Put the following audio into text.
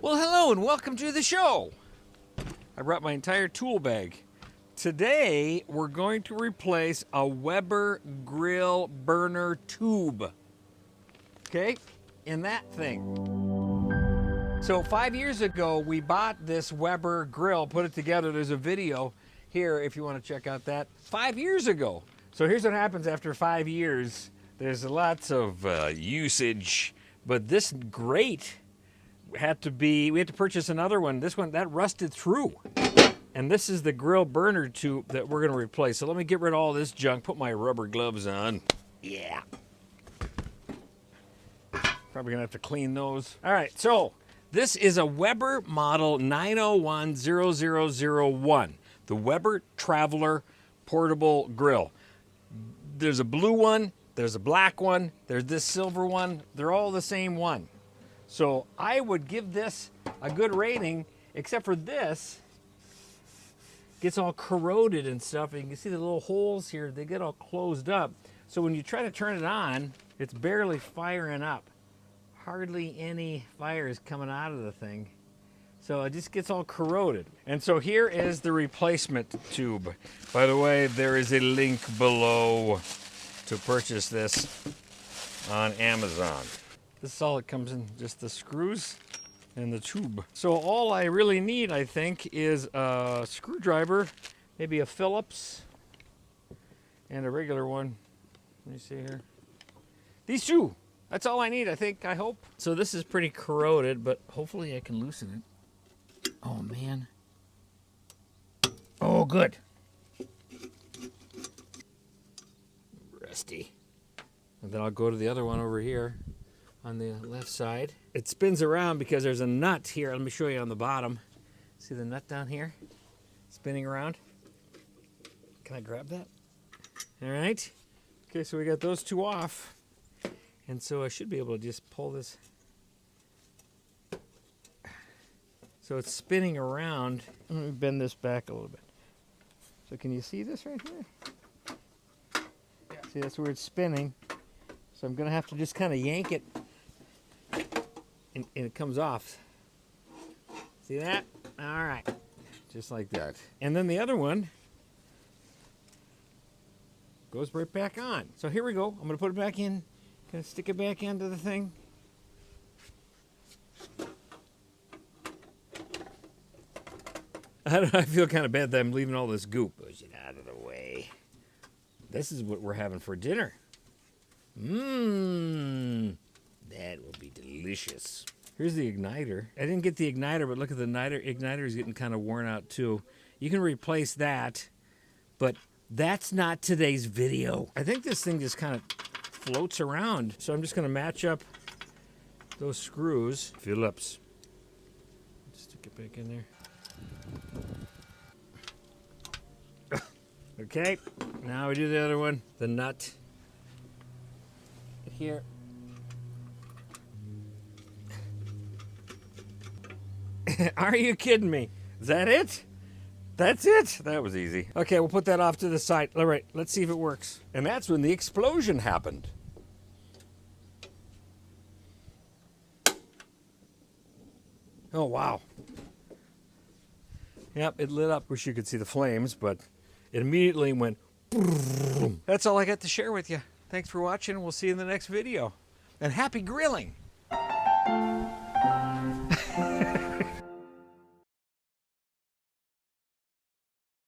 Well, hello and welcome to the show. I brought my entire tool bag. Today, we're going to replace a Weber grill burner tube. Okay, in that thing. So 5 years ago, we bought this Weber grill, put it together. There's a video here if you want to check out that. 5 years ago. So here's what happens after 5 years. There's lots of usage, but this grate we had to purchase another one. This one, that rusted through. And this is the grill burner tube that we're gonna replace. So let me get rid of all this junk, put my rubber gloves on. Yeah. Probably gonna have to clean those. All right, so this is a Weber model 9010001, the Weber Traveler Portable Grill. There's a blue one, there's a black one, there's this silver one. They're all the same one. So I would give this a good rating, except for this gets all corroded and stuff. And you can see the little holes here, they get all closed up. So when you try to turn it on, it's barely firing up. Hardly any fire is coming out of the thing. So it just gets all corroded. And so here is the replacement tube. By the way, there is a link below to purchase this on Amazon. This is all it comes in, just the screws and the tube. So all I really need, I think, is a screwdriver, maybe a Phillips, and a regular one. Let me see here. These two, that's all I need, I think, I hope. So this is pretty corroded, but hopefully I can loosen it. Oh man. Oh, good. Rusty. And then I'll go to the other one over here on the left side. It spins around because there's a nut here. Let me show you on the bottom. See the nut down here? Spinning around. Can I grab that? All right. Okay, so we got those two off. And so I should be able to just pull this. So it's spinning around. Let me bend this back a little bit. So can you see this right here? Yeah. See, that's where it's spinning. So I'm gonna have to just kind of yank it and it comes off. See that? All right, just like that. And then the other one goes right back on. So here we go. I'm gonna put it back in. Gonna stick it back into the thing. I feel kind of bad that I'm leaving all this goop. Push it out of the way. This is what we're having for dinner. Mmm, that will be delicious. Here's the igniter. I didn't get the igniter, but look at the igniter. Igniter is getting kind of worn out too. You can replace that, but that's not today's video. I think this thing just kind of floats around. So I'm just gonna match up those screws. Phillips. Stick it back in there. Okay, now we do the other one. The nut. Here. Are you kidding me? Is that it? That's it? That was easy. Okay, we'll put that off to the side. All right, let's see if it works. And that's when the explosion happened. Oh, wow. Yep, it lit up. Wish you could see the flames, but it immediately went. That's all I got to share with you. Thanks for watching. We'll see you in the next video. And happy grilling!